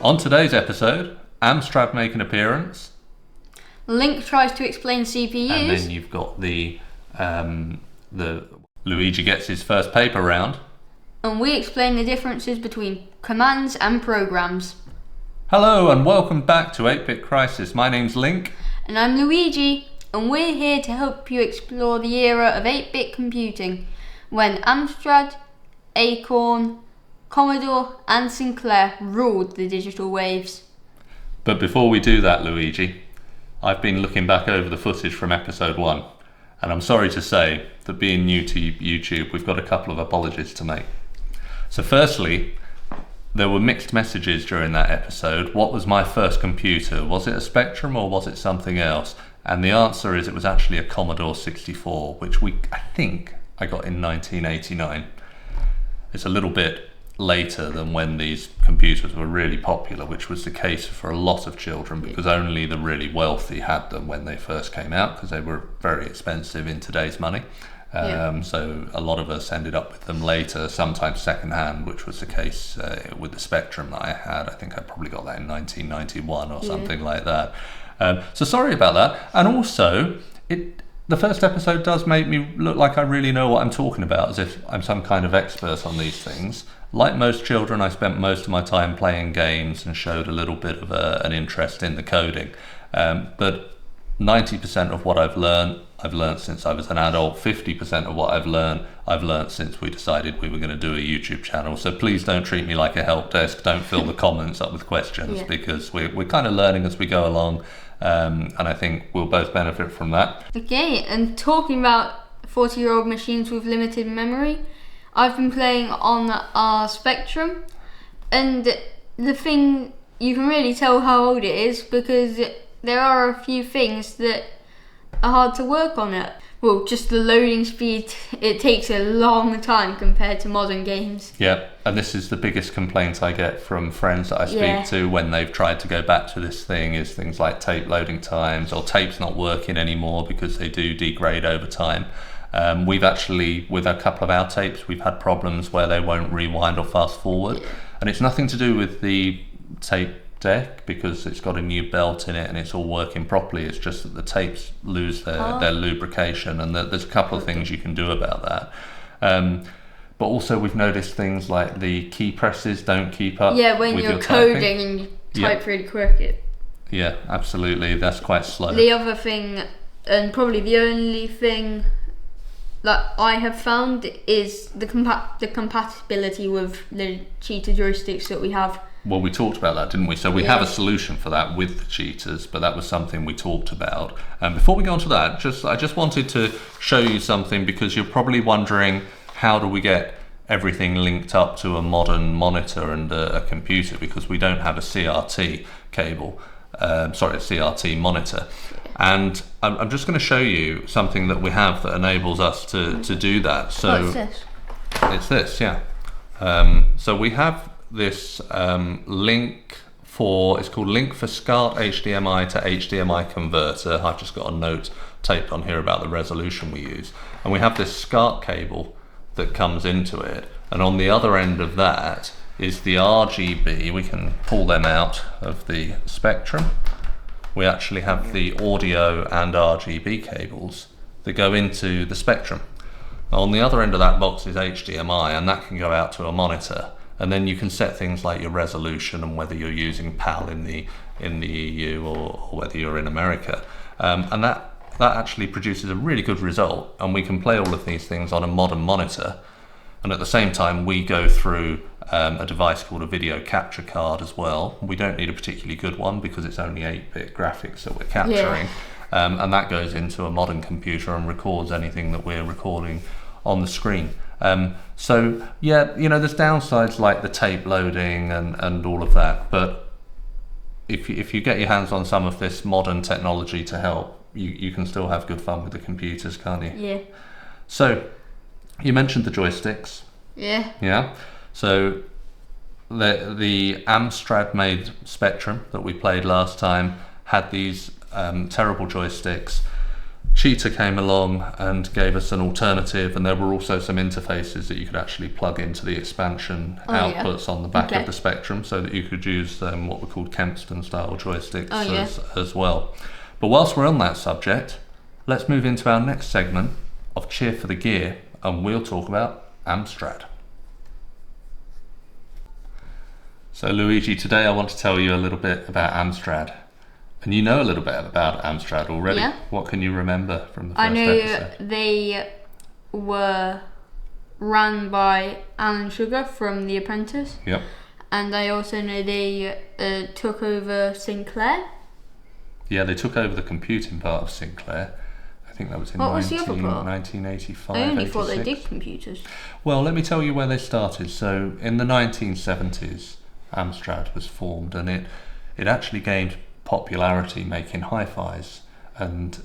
On today's episode, Amstrad make an appearance. Link tries to explain CPUs. And then you've got the Luigi gets his first paper round. And we explain the differences between commands and programs. Hello and welcome back to 8-Bit Crisis. My name's Link. And I'm Luigi. And we're here to help you explore the era of 8-bit computing, when Amstrad, Acorn, Commodore and Sinclair ruled the digital waves. But before we do that, Luigi, I've been looking back over the footage from episode 1, and I'm sorry to say that being new to YouTube, we've got a couple of apologies to make. So firstly, there were mixed messages during that episode. What was my first computer? Was it a Spectrum or was it something else? And the answer is it was actually a Commodore 64, which I think I got in 1989. It's a little bit later than when these computers were really popular, which was the case for a lot of children because only the really wealthy had them when they first came out because they were very expensive in today's money. So a lot of us ended up with them later, sometimes second-hand, which was the case with the Spectrum that I had. I think I probably got that in 1991 or something like that. So sorry about that. And also, the first episode does make me look like I really know what I'm talking about, as if I'm some kind of expert on these things. Like most children, I spent most of my time playing games and showed a little bit of an interest in the coding. But 90% of what I've learned since I was an adult. 50% of what I've learned since we decided we were going to do a YouTube channel. So please don't treat me like a help desk. Don't fill the comments up with questions because we're kind of learning as we go along. And I think we'll both benefit from that. Okay, and talking about 40-year-old machines with limited memory, I've been playing on our Spectrum, and the thing, you can really tell how old it is because there are a few things that are hard to work on it. Well, just the loading speed, it takes a long time compared to modern games. Yeah, and this is the biggest complaint I get from friends that I speak to when they've tried to go back to this thing, is things like tape loading times or tapes not working anymore because they do degrade over time. We've actually, with a couple of our tapes, we've had problems where they won't rewind or fast forward. And it's nothing to do with the tape deck because it's got a new belt in it and it's all working properly. It's just that the tapes lose their lubrication, and there's a couple of things you can do about that. But also we've noticed things like the key presses don't keep up. Yeah, when with you're your coding typing. and you type really quick. Yeah, absolutely. That's quite slow. The other thing, and probably the only thing that I have found, is the compatibility with the cheater joysticks that we have. Well, we talked about that, didn't we? So we have a solution for that with the cheaters, but that was something we talked about. And before we go on to that, I just wanted to show you something, because you're probably wondering, how do we get everything linked up to a modern monitor and a computer, because we don't have a CRT cable, a CRT monitor. And I'm just going to show you something that we have that enables us to do that. So What's this? It's this, yeah. So we have this link for, it's called Link for SCART HDMI to HDMI Converter. I've just got a note taped on here about the resolution we use. And we have this SCART cable that comes into it. And on the other end of that is the RGB. We can pull them out of the Spectrum. We actually have the audio and RGB cables that go into the Spectrum. On the other end of that box is HDMI, and that can go out to a monitor. And then you can set things like your resolution and whether you're using PAL in the EU or whether you're in America. And that actually produces a really good result, and we can play all of these things on a modern monitor. And at the same time, we go through a device called a video capture card as well. We don't need a particularly good one because it's only 8-bit graphics that we're capturing. And that goes into a modern computer and records anything that we're recording on the screen. So yeah, there's downsides like the tape loading and all of that, but if you get your hands on some of this modern technology to help, you can still have good fun with the computers, can't you? Yeah. So you mentioned the joysticks. Yeah. So the Amstrad made Spectrum that we played last time had these terrible joysticks. Cheetah came along and gave us an alternative, and there were also some interfaces that you could actually plug into the expansion outputs on the back of the Spectrum, so that you could use what were called Kempston style joysticks as well. But whilst we're on that subject, let's move into our next segment of Cheer for the Gear, and we'll talk about Amstrad. So Luigi, today I want to tell you a little bit about Amstrad. And you know a little bit about Amstrad already. Yeah. What can you remember from the first episode? I know they were run by Alan Sugar from The Apprentice. Yep. And I also know they took over Sinclair. Yeah, they took over the computing part of Sinclair. I think that was in 1985. I only thought they did computers. Well, let me tell you where they started. So in the 1970s, Amstrad was formed, and it actually gained popularity making hi-fis, and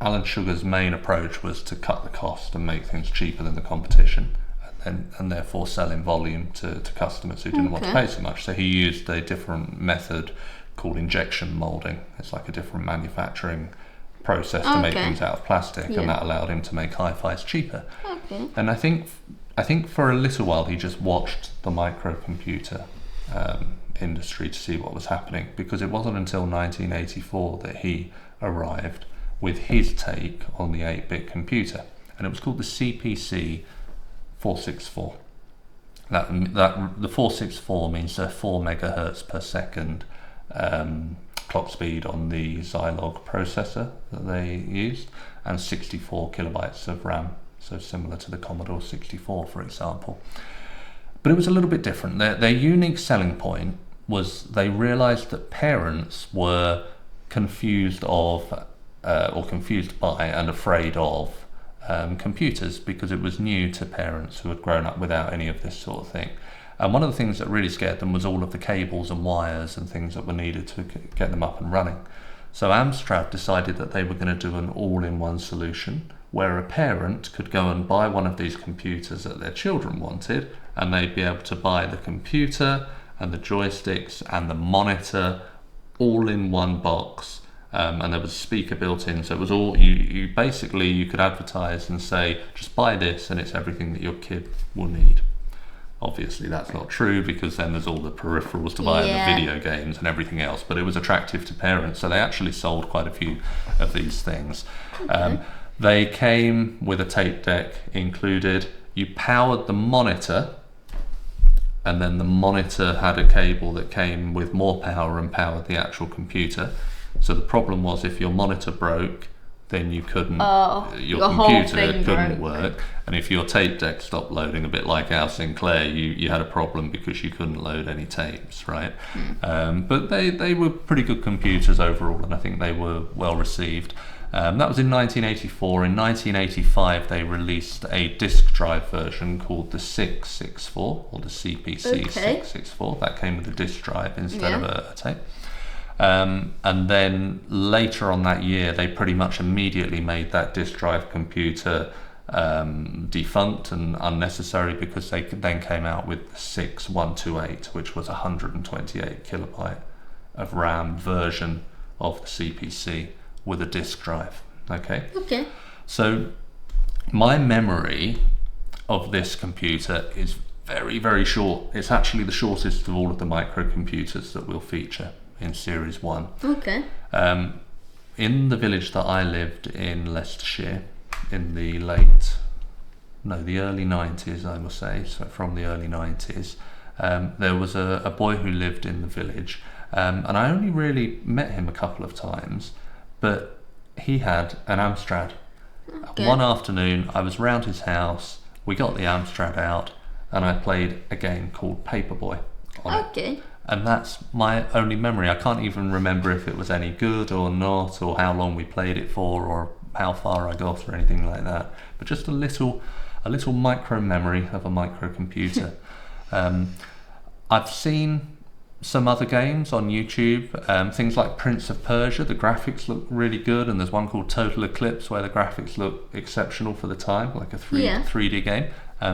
Alan Sugar's main approach was to cut the cost and make things cheaper than the competition, and therefore sell in volume to customers who didn't want to pay so much. So he used a different method called injection molding. It's like a different manufacturing process to make things out of plastic, and that allowed him to make hi-fis cheaper. And I think for a little while he just watched the microcomputer industry to see what was happening, because it wasn't until 1984 that he arrived with his take on the 8-bit computer, and it was called the CPC 464. That the 464 means 4 megahertz per second clock speed on the Zilog processor that they used, and 64 kilobytes of RAM, so similar to the Commodore 64, for example. But it was a little bit different. Their unique selling point was they realised that parents were confused by and afraid of computers, because it was new to parents who had grown up without any of this sort of thing. And one of the things that really scared them was all of the cables and wires and things that were needed to get them up and running. So Amstrad decided that they were going to do an all-in-one solution where a parent could go and buy one of these computers that their children wanted, and they'd be able to buy the computer and the joysticks and the monitor all in one box, and there was a speaker built in, so it was all you basically you could advertise and say, just buy this and it's everything that your kid will need. Obviously that's not true, because then there's all the peripherals to buy and the video games and everything else, but it was attractive to parents, so they actually sold quite a few of these things. They came with a tape deck included. You powered the monitor, and then the monitor had a cable that came with more power and powered the actual computer. So the problem was, if your monitor broke, then you couldn't, your computer couldn't work. And if your tape deck stopped loading, a bit like our Sinclair, you had a problem because you couldn't load any tapes, right? But they were pretty good computers overall, and I think they were well received. That was in 1984. In 1985, they released a disk drive version called the 664, or the CPC 664. That came with a disk drive instead of a tape. And then later on that year, they pretty much immediately made that disk drive computer defunct and unnecessary, because they then came out with the 6128, which was 128 kilobyte of RAM version of the CPC with a disk drive. Okay. So my memory of this computer is very, very short. It's actually the shortest of all of the microcomputers that we'll feature in Series 1. In the village that I lived in, Leicestershire, in the early 90s, I must say, so from the early 90s, there was a boy who lived in the village, and I only really met him a couple of times, but he had an Amstrad. One afternoon, I was round his house, we got the Amstrad out, and I played a game called Paperboy on it. And that's my only memory. I can't even remember if it was any good or not, or how long we played it for, or how far I got, or anything like that. But just a little micro memory of a microcomputer. I've seen some other games on YouTube, things like Prince of Persia. The graphics look really good, and there's one called Total Eclipse where the graphics look exceptional for the time, like a 3D game.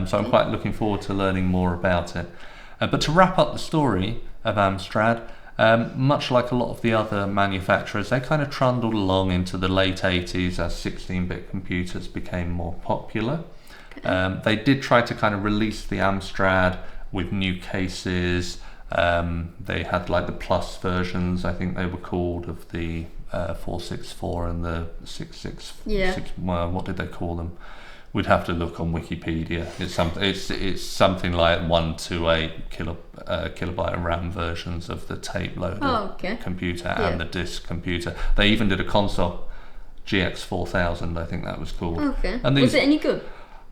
So I'm quite looking forward to learning more about it. But to wrap up the story of Amstrad, Much like a lot of the other manufacturers, they kind of trundled along into the late 80s as 16-bit computers became more popular. They did try to kind of release the Amstrad with new cases. They had like the plus versions, I think they were called, of the 464 and the 666. Well, what did they call them? We'd have to look on Wikipedia. It's something like 128 kilobyte of RAM versions of the tape loader computer and the disk computer. They even did a console, GX4000, I think that was called. Okay. And was it any good?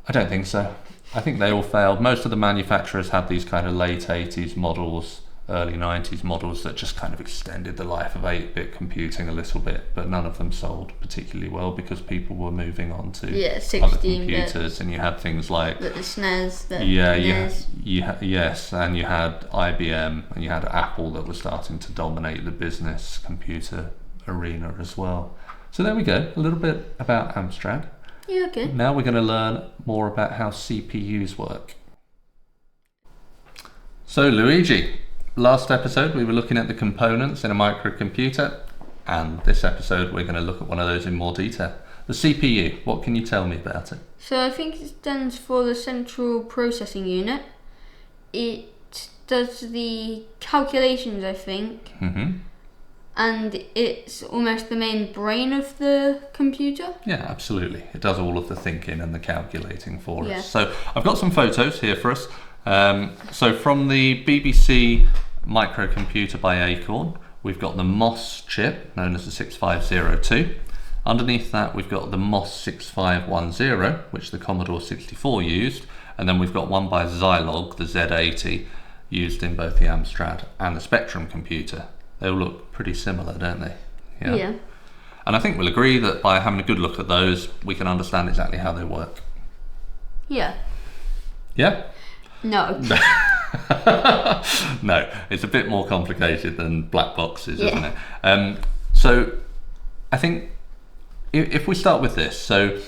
I don't think so. I think they all failed. Most of the manufacturers had these kind of late 80s models, early 90s models that just kind of extended the life of 8-bit computing a little bit, but none of them sold particularly well because people were moving on to other computers, and you had things like the SNES, yes, and you had IBM and you had Apple that was starting to dominate the business computer arena as well. So there we go, a little bit about Amstrad. Yeah, okay. Now we're going to learn more about how CPUs work. So Luigi, last episode we were looking at the components in a microcomputer, and this episode we're going to look at one of those in more detail. The CPU, what can you tell me about it? So I think it stands for the Central Processing Unit. It does the calculations, I think, and it's almost the main brain of the computer. Yeah, absolutely. It does all of the thinking and the calculating for us. So I've got some photos here for us. So from the BBC microcomputer by Acorn, we've got the MOS chip, known as the 6502. Underneath that, we've got the MOS 6510, which the Commodore 64 used, and then we've got one by Zilog, the Z80, used in both the Amstrad and the Spectrum computer. They all look pretty similar, don't they? Yeah. And I think we'll agree that by having a good look at those, we can understand exactly how they work. Yeah. Yeah? No. No, it's a bit more complicated than black boxes, isn't it? So I think if we start with this, so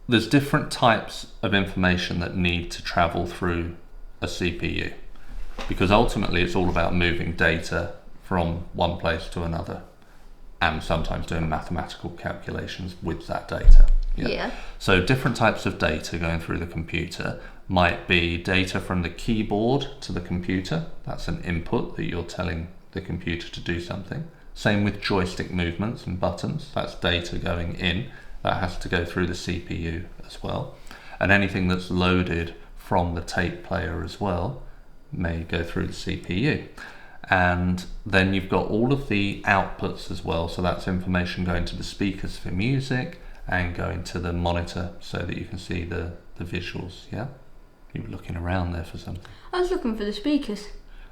there's different types of information that need to travel through a CPU, because ultimately it's all about moving data from one place to another and sometimes doing mathematical calculations with that data. So different types of data going through the computer might be data from the keyboard to the computer. That's an input that you're telling the computer to do something. Same with joystick movements and buttons. That's data going in. That has to go through the CPU as well. And anything that's loaded from the tape player as well may go through the CPU. And then you've got all of the outputs as well. So that's information going to the speakers for music and going to the monitor so that you can see the visuals. Yeah, you were looking around there for something. I was looking for the speakers.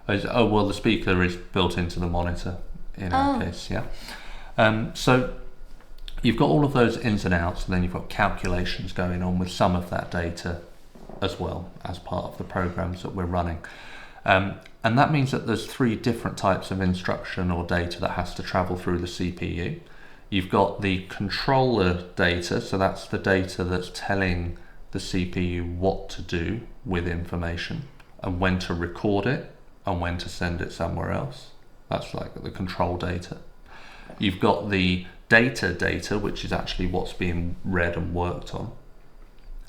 Oh well, the speaker is built into the monitor in our case. So you've got all of those ins and outs, and then you've got calculations going on with some of that data as well as part of the programs that we're running. And that means that there's three different types of instruction or data that has to travel through the CPU. You've got the controller data, so that's the data that's telling the CPU what to do with information and when to record it and when to send it somewhere else. That's like the control data. You've got the data, which is actually what's being read and worked on.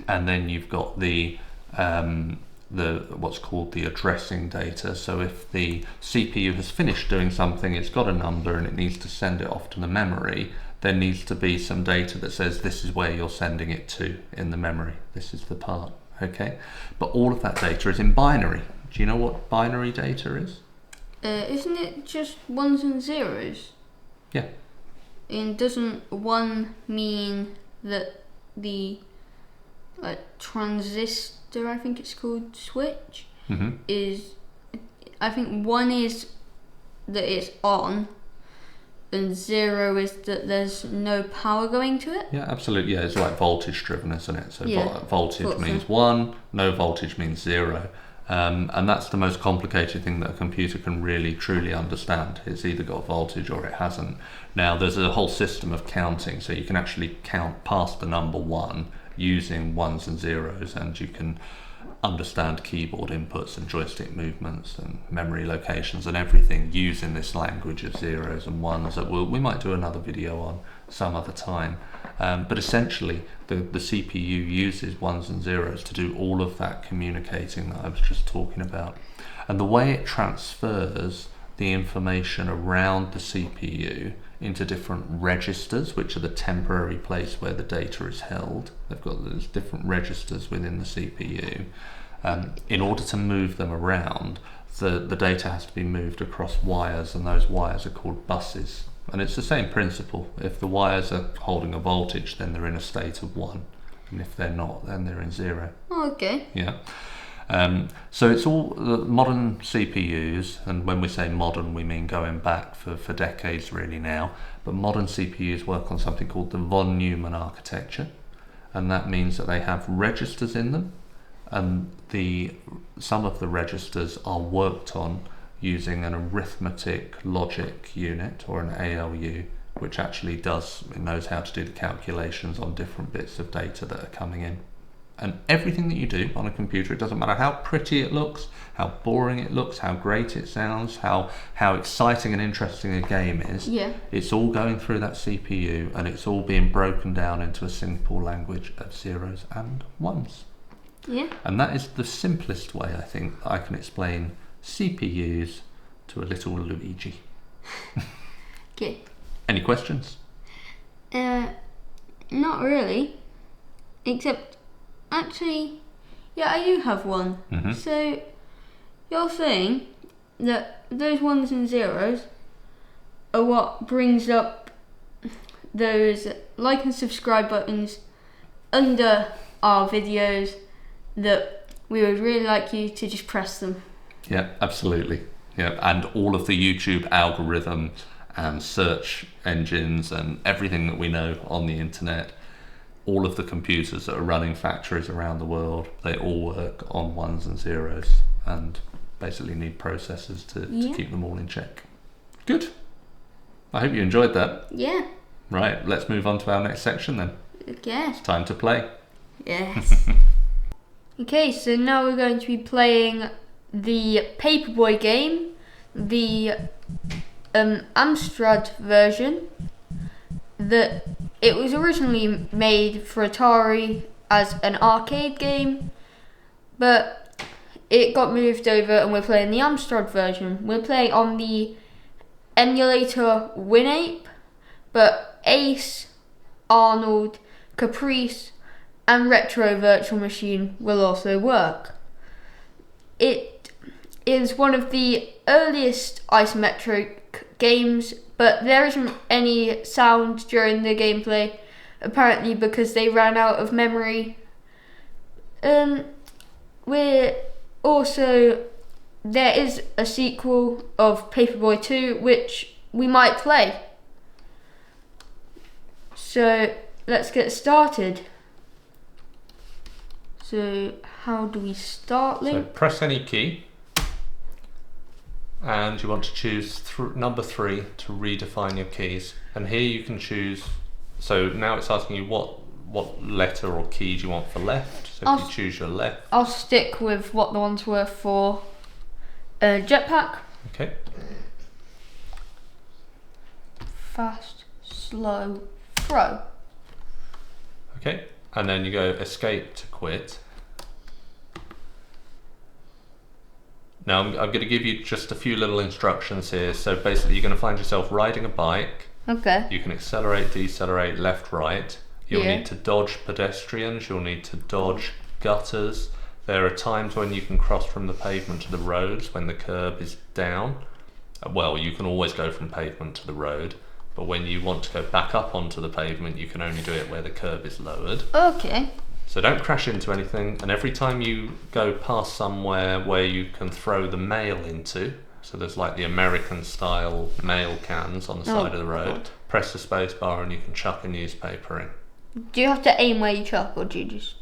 And then you've got the what's called the addressing data. So if the CPU has finished doing something, it's got a number and it needs to send it off to the memory, there needs to be some data that says this is where you're sending it to in the memory. This is the part, okay? But all of that data is in binary. Do you know what binary data is? Isn't it just ones and zeros? Yeah. And doesn't one mean that the transistor, I think it's called, switch, is, I think one is that it's on and zero is that there's no power going to it? Yeah, absolutely. Yeah, it's like voltage driven, isn't it? So voltage means 1, no voltage means 0. And that's the most complicated thing that a computer can really truly understand. It's either got voltage or it hasn't. Now there's a whole system of counting, so you can actually count past the number 1 using ones and zeros, and you can understand keyboard inputs and joystick movements and memory locations and everything using this language of zeros and ones that we might do another video on some other time. But essentially the CPU uses ones and zeros to do all of that communicating that I was just talking about. And the way it transfers the information around the CPU into different registers, which are the temporary place where the data is held. There's different registers within the CPU. In order to move them around, the data has to be moved across wires, and those wires are called buses. And it's the same principle. If the wires are holding a voltage, then they're in a state of 1. And if they're not, then they're in 0. Okay. Yeah. So it's all the modern CPUs, and when we say modern, we mean going back for decades really now. But modern CPUs work on something called the von Neumann architecture, and that means that they have registers in them, and some of the registers are worked on using an arithmetic logic unit, or an ALU, which actually knows how to do the calculations on different bits of data that are coming in. And everything that you do on a computer, it doesn't matter how pretty it looks, how boring it looks, how great it sounds, how exciting and interesting a game is, it's all going through that CPU, and it's all being broken down into a simple language of zeros and ones. Yeah. And that is the simplest way, I think, that I can explain CPUs to a little Luigi. Okay. Any questions? Not really. Except, actually, yeah, I do have one. Mm-hmm. So, you're saying that those ones and zeros are what brings up those like and subscribe buttons under our videos, that we would really like you to just press them. Yeah, absolutely. Yeah, and all of the YouTube algorithms and search engines and everything that we know on the internet, all of the computers that are running factories around the world, they all work on ones and zeros and basically need processors to keep them all in check. Good. I hope you enjoyed that. Yeah. Right, let's move on to our next section then. Yes. It's time to play. Yes. Okay, so now we're going to be playing the Paperboy game, the Amstrad version. It was originally made for Atari as an arcade game, but it got moved over and we're playing the Amstrad version. We're playing on the emulator WinApe, but Ace, Arnold, Caprice and Retro Virtual Machine will also work. It is one of the earliest isometric games, but there isn't any sound during the gameplay, apparently because they ran out of memory. There is a sequel of Paperboy 2, which we might play. So let's get started. So how do we start, Link? So press any key, and you want to choose number 3 to redefine your keys. And here you can choose, so now it's asking you what letter or key do you want for left. So if you choose your left. I'll stick with what the ones were for jetpack. Okay. Fast, slow, throw. Okay, and then you go escape to quit. Now I'm going to give you just a few little instructions here. So basically you're going to find yourself riding a bike. Okay. You can accelerate, decelerate, left, right. You'll need to dodge pedestrians, you'll need to dodge gutters. There are times when you can cross from the pavement to the roads when the curb is down. Well, you can always go from pavement to the road, but when you want to go back up onto the pavement, you can only do it where the curb is lowered. Okay. So don't crash into anything, and every time you go past somewhere where you can throw the mail into, so there's like the American style mail cans on the side of the road, press the space bar and you can chuck a newspaper in. Do you have to aim where you chuck, or do you just...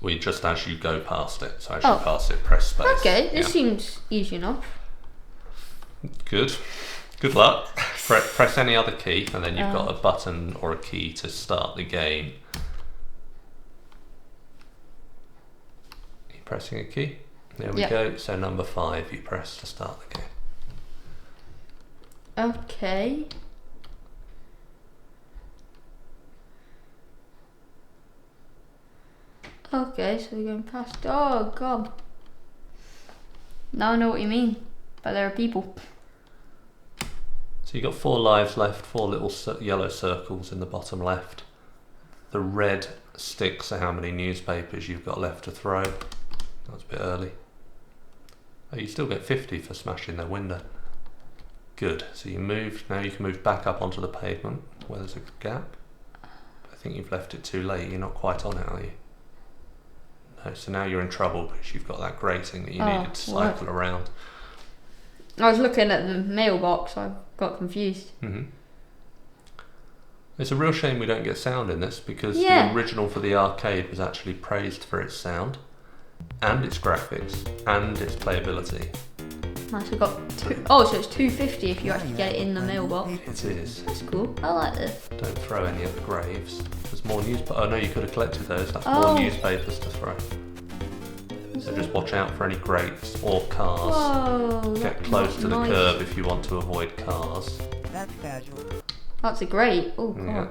We just as you go past it, so as you pass it, press space. Okay, this seems easy enough. Good. Good luck. Press any other key, and then you've got a button or a key to start the game. pressing a key. There we Yep. go. So number 5 you press to start the game. Okay. Okay, so we're going past. Oh god. Now I know what you mean. But there are people. So you've got 4 lives left, 4 little yellow circles in the bottom left. The red sticks are how many newspapers you've got left to throw. That was a bit early. Oh, you still get 50 for smashing their window. Good. So you moved. Now you can move back up onto the pavement where there's a gap. I think you've left it too late. You're not quite on it, are you? No. So now you're in trouble because you've got that grating that you needed to cycle around. I was looking at the mailbox. I got confused. It's a real shame we don't get sound in this because the original for the arcade was actually praised for its sound and its graphics and its playability. Nice, I got so it's $2.50 if you actually get it in the mailbox. It is. That's cool. I like this. Don't throw any at the graves. There's more newspapers. Oh no, you could have collected those. That's more newspapers to throw. So just watch out for any grates or cars. Whoa, Get close to the curb if you want to avoid cars. That's casual. That's a grate. Oh god. Yeah.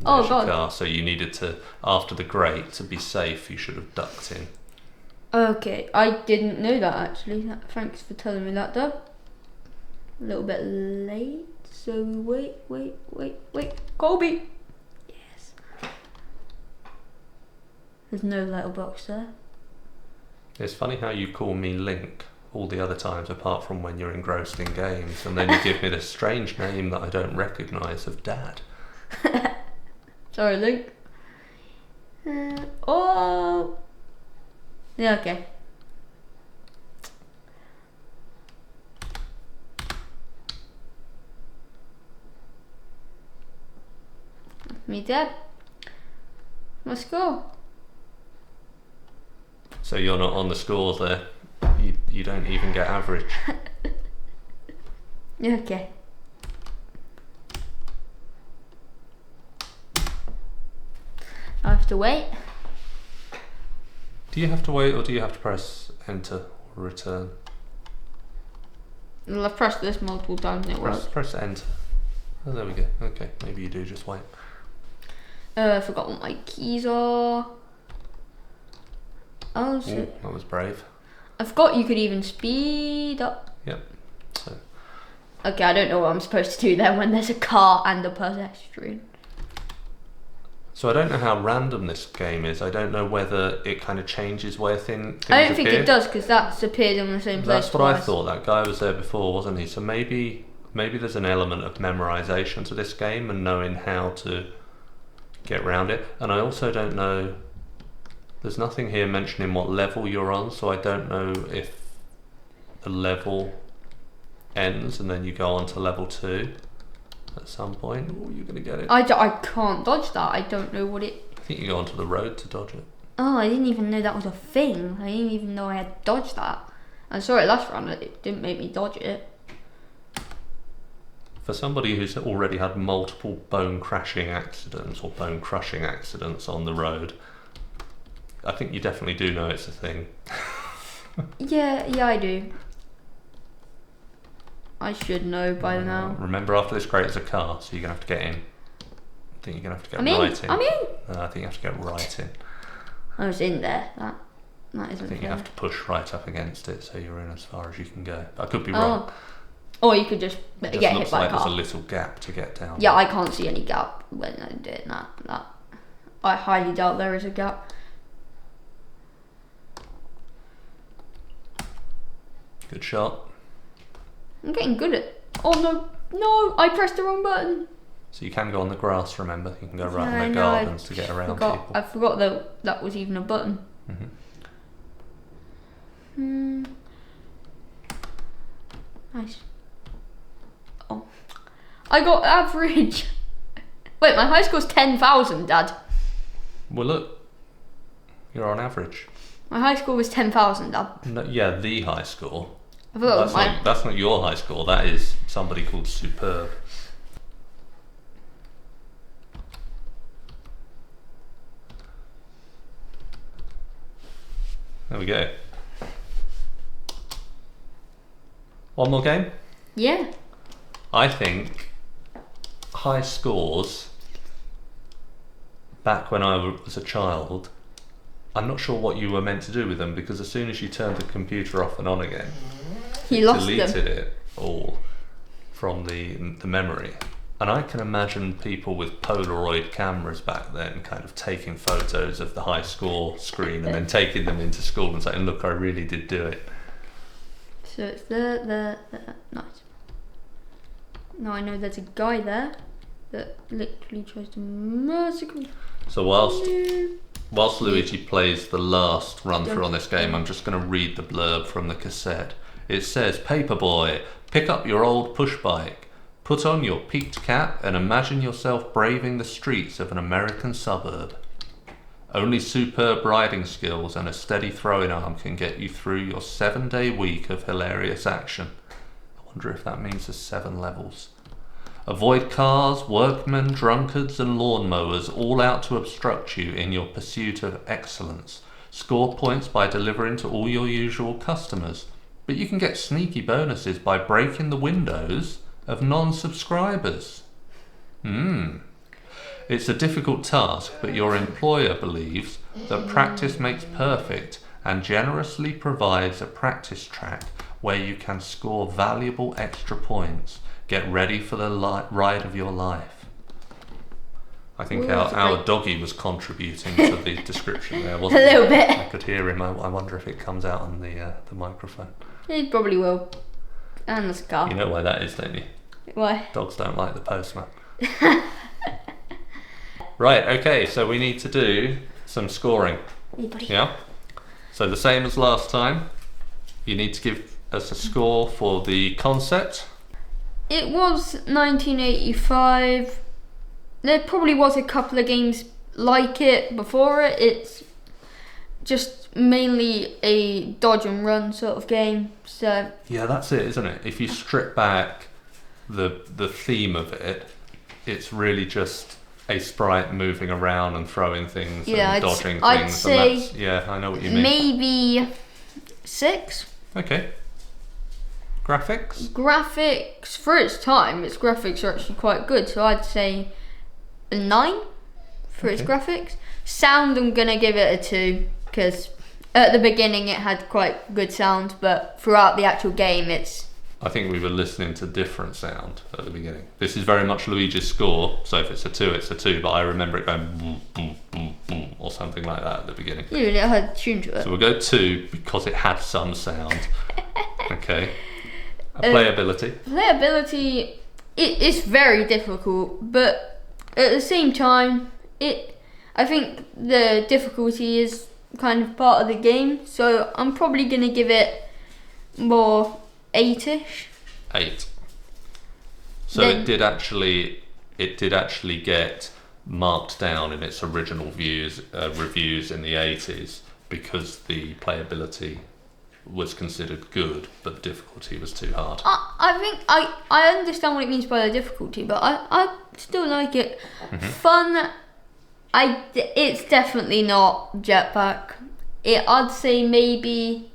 Oh There's your god. car. So you needed to, after the grate, to be safe, you should have ducked in. Okay, I didn't know that actually. Thanks for telling me that, though. A little bit late, so wait. Colby! Yes. There's no letterbox there. It's funny how you call me Link all the other times apart from when you're engrossed in games, and then you give me this strange name that I don't recognise of Dad. Sorry, Luke. Oh! Yeah, okay. Me, Dad. Let's go. So you're not on the scores there. You don't even get average. Yeah, okay. I have to wait. Do you have to wait or do you have to press enter or return? Well, I've pressed this multiple times and it works. Press enter. Oh, there we go. Okay, maybe you do just wait. I forgot what my keys are. Oh, so Ooh, that was brave. I forgot you could even speed up. Yep. So Okay, I don't know what I'm supposed to do then when there's a car and a pedestrian. I don't know how random this game is. I don't know whether it kind of changes where things I don't think appear. it does because that's appeared in the same place That's what I twice. thought. That guy was there before, wasn't he? So maybe there's an element of memorization to this game and knowing how to get around it. And I also don't know. There's nothing here mentioning what level you're on, so I don't know if the level ends and then you go on to level 2 at some point. Oh, you're gonna get it. I can't dodge that. I don't know what it. I think you go onto the road to dodge it. Oh, I didn't even know that was a thing. I didn't even know I had dodged that. I'm sorry, last round it didn't make me dodge it. For somebody who's already had multiple bone crashing accidents or bone crushing accidents on the road, I think you definitely do know it's a thing. Yeah, I do. I should know by now. Remember, after this crate is a car, so you're gonna have to get in. I think you're gonna have to get I'm right in. I'm in. I think you have to get right in. I was in there. That I isn't think you fair. have to push right up against it, so you're in as far as you can go. I could be wrong. Oh. Or you could just It get just hit looks by like a car. there's a little gap to get down. Yeah, I can't see any gap when I'm doing that. I highly doubt there is a gap. Good shot. I'm getting good at. Oh no! I pressed the wrong button. So you can go on the grass. Remember, you can go right Yeah, I in the know, gardens to get around people. I forgot that was even a button. Nice. Oh, I got average. Wait, my high score's 10,000, Dad. Well, look, you're on average. My high score was 10,000, Dad. No, yeah, the high score. I thought that was my. That's not your high score. That is somebody called Superb. There we go. One more game? Yeah. I think high scores back when I was a child, I'm not sure what you were meant to do with them, because as soon as you turned the computer off and on again, You lost deleted them. it all from the memory. And I can imagine people with Polaroid cameras back then kind of taking photos of the high score screen and then taking them into school and saying, look, I really did do it. So it's the nice. Now I know there's a guy there that literally tries to massacre me. So whilst Luigi plays the last run through on this game, I'm just going to read the blurb from the cassette. It says, Paperboy, pick up your old push bike, put on your peaked cap and imagine yourself braving the streets of an American suburb. Only superb riding skills and a steady throwing arm can get you through your 7-day week of hilarious action. I wonder if that means there's 7 levels. Avoid cars, workmen, drunkards and lawnmowers all out to obstruct you in your pursuit of excellence. Score points by delivering to all your usual customers, but you can get sneaky bonuses by breaking the windows of non-subscribers. It's a difficult task, but your employer believes that practice makes perfect and generously provides a practice track where you can score valuable extra points. Get ready for the ride of your life. I think our doggy was contributing to the description there, wasn't he? A little bit. I could hear him. I wonder if it comes out on the microphone. It probably will. And the scar. You know why that is, don't you? Why? Dogs don't like the postman. Right, okay, so we need to do some scoring. Anybody? Yeah? So the same as last time, you need to give us a score for the concept. It was 1985. There probably was a couple of games like it before it. It's just mainly a dodge and run sort of game. So Yeah, that's it, isn't it? If you strip back the theme of it, it's really just a sprite moving around and throwing things and dodging I'd things. say And that's, yeah, I know what you mean. maybe 6. Okay. Graphics? Graphics, for its time, its graphics are actually quite good. So I'd say a 9 for its graphics. Sound, I'm going to give it a 2 because at the beginning it had quite good sound, but throughout the actual game I think we were listening to different sound at the beginning. This is very much Luigi's score, so if it's a 2, it's a 2, but I remember it going boom, boom, boom, boom, or something like that at the beginning. Yeah, it had a tune to it. So we'll go 2 because it had some sound. Okay. Playability. Playability, it's very difficult, but at the same time, I think the difficulty is kind of part of the game, so I'm probably going to give it more 8-ish. 8. So Then- it did actually get marked down in its original reviews in the 80s because the playability was considered good, but the difficulty was too hard. I think I understand what it means by the difficulty, but I still like it. Fun, it's definitely not Jetpack. I'd say maybe,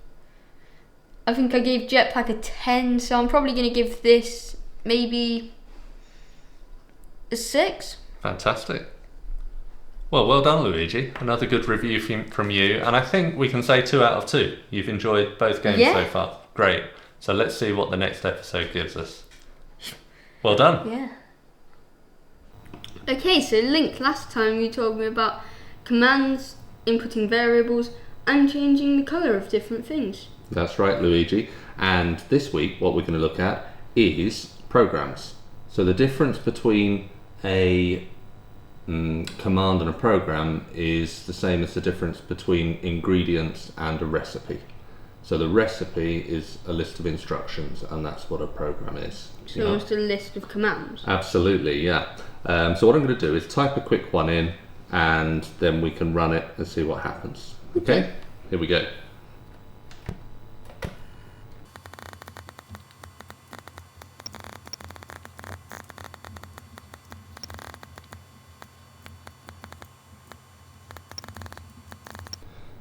I think I gave Jetpack a 10, so I'm probably going to give this maybe a 6. Fantastic. Well done, Luigi. Another good review from you, and I think we can say 2 out of 2. You've enjoyed both games so far. Great. So let's see what the next episode gives us. Well done. Yeah. Okay, so Link, last time you told me about commands, inputting variables, and changing the colour of different things. That's right, Luigi. And this week, what we're going to look at is programs. So the difference between a command and a program is the same as the difference between ingredients and a recipe. So the recipe is a list of instructions, and that's what a program is. So it's a list of commands. Absolutely, yeah. So what I'm going to do is type a quick one in, and then we can run it and see what happens. Okay? Here we go.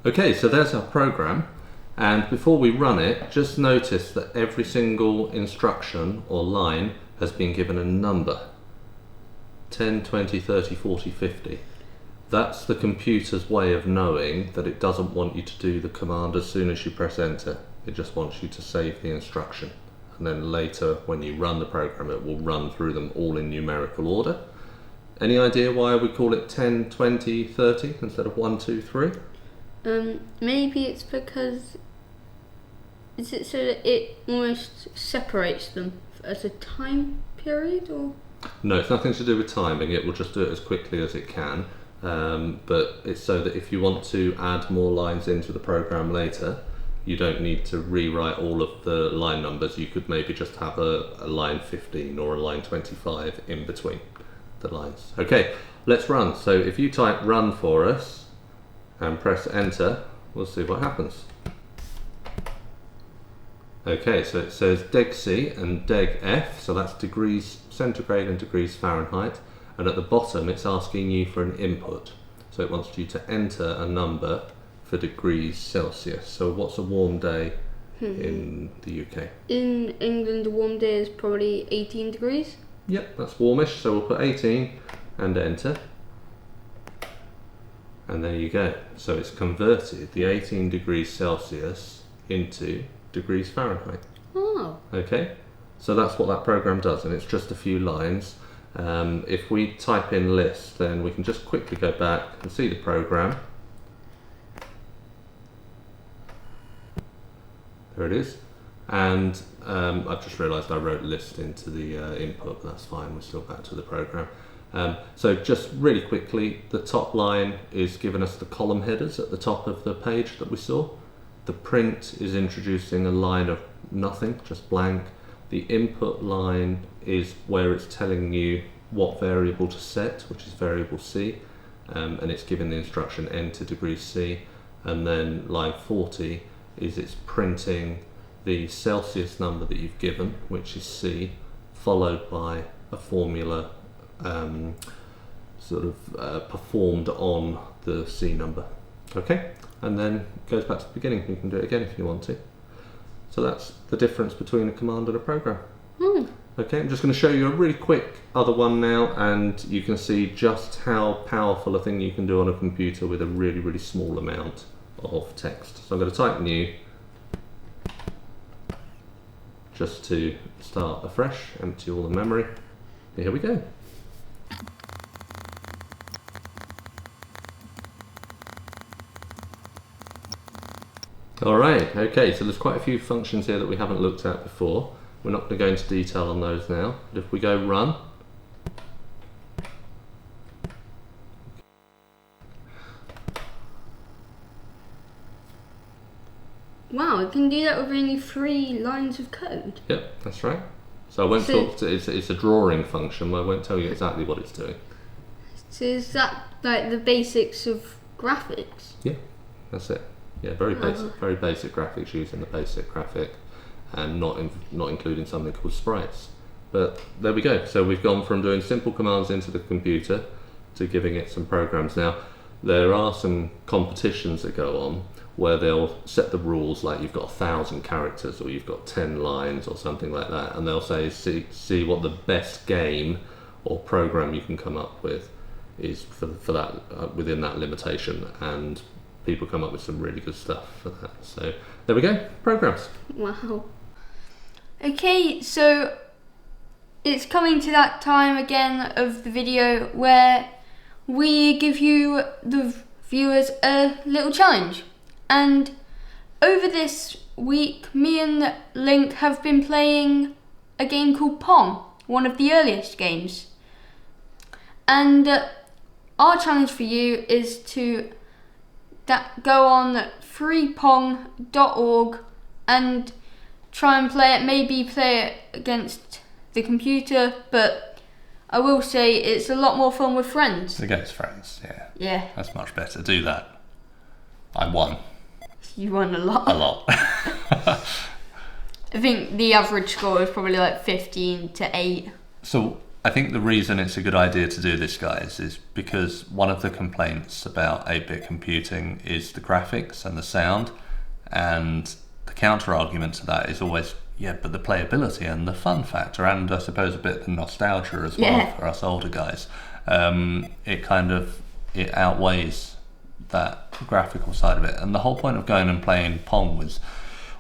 Okay, so there's our program, and before we run it, just notice that every single instruction or line has been given a number. 10, 20, 30, 40, 50. That's the computer's way of knowing that it doesn't want you to do the command as soon as you press enter. It just wants you to save the instruction. And then later, when you run the program, it will run through them all in numerical order. Any idea why we call it 10, 20, 30 instead of 1, 2, 3? Maybe it's because... Is it so that it almost separates them as a time period, or...? No, it's nothing to do with timing. It will just do it as quickly as it can. But it's so that if you want to add more lines into the program later, you don't need to rewrite all of the line numbers. You could maybe just have a line 15 or a line 25 in between the lines. Okay, let's run. So if you type run for us and press enter, we'll see what happens. Okay, so it says deg C and deg F, so that's degrees centigrade and degrees Fahrenheit, and at the bottom it's asking you for an input. So it wants you to enter a number for degrees Celsius. So what's a warm day in the UK? In England, a warm day is probably 18 degrees. Yep, that's warmish, so we'll put 18 and enter. And there you go. So it's converted the 18 degrees Celsius into degrees Fahrenheit. Oh. Okay, so that's what that program does, and it's just a few lines. If we type in list, then we can just quickly go back and see the program. There it is. And I've just realised I wrote list into the input, but that's fine, we're still back to the program. So just really quickly, the top line is giving us the column headers at the top of the page that we saw. The print is introducing a line of nothing, just blank. The input line is where it's telling you what variable to set, which is variable C, and it's giving the instruction enter degrees C. And then line 40 is it's printing the Celsius number that you've given, which is C, followed by a formula performed on the C number. Okay, and then it goes back to the beginning. You can do it again if you want to. So that's the difference between a command and a program. Okay, I'm just going to show you a really quick other one now, and you can see just how powerful a thing you can do on a computer with a really, really small amount of text. So I'm going to type new, just to start afresh, empty all the memory. Here we go. Alright, okay, so there's quite a few functions here that we haven't looked at before. We're not going to go into detail on those now, but if we go run, Wow, it can do that with only 3 lines of code. Yep, that's right. So I won't talk to it's a drawing function, I won't tell you exactly what it's doing. So is that like the basics of graphics? Yeah, that's it. Yeah, very basic graphics using the basic graphic and not including something called sprites. But there we go. So we've gone from doing simple commands into the computer to giving it some programs. Now, there are some competitions that go on where they'll set the rules like you've got 1,000 characters or you've got 10 lines or something like that, and they'll say see what the best game or program you can come up with is for that within that limitation, and people come up with some really good stuff for that. So there we go, programs. Wow. Okay, so it's coming to that time again of the video where we give you, the viewers, a little challenge. And over this week, me and Link have been playing a game called Pong, one of the earliest games. And our challenge for you is to go on freepong.org and try and play it, maybe play it against the computer, but I will say it's a lot more fun with friends. Against friends, yeah. Yeah. That's much better. Do that. I won. You won a lot. A lot. I think the average score is probably like 15 to 8. So I think the reason it's a good idea to do this, guys, is because one of the complaints about 8-bit computing is the graphics and the sound, and the counter argument to that is always, yeah, but the playability and the fun factor, and I suppose a bit the nostalgia as well for us older guys. It outweighs that graphical side of it, and the whole point of going and playing Pong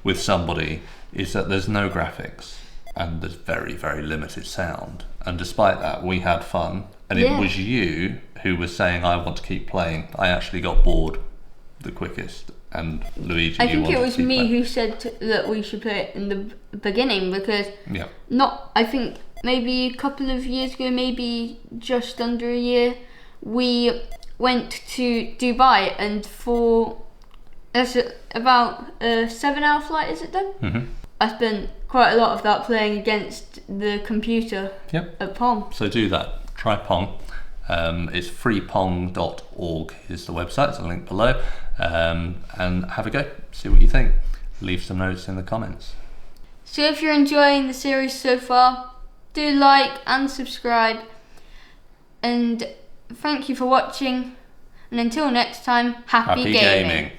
with somebody is that there's no graphics and there's very, very limited sound, and despite that we had fun, and it was you who was saying, I want to keep playing. I actually got bored the quickest, and Luigi, I think it was me who said that we should play it in the beginning, because I think maybe a couple of years ago, maybe just under a year, we went to Dubai, and that's about a 7-hour flight, is it then? Mm-hmm. I spent quite a lot of that playing against the computer at Pong. So do that. Try Pong. It's freepong.org is the website. There's a link below. And have a go. See what you think. Leave some notes in the comments. So if you're enjoying the series so far, do like and subscribe. And thank you for watching. And until next time, happy gaming.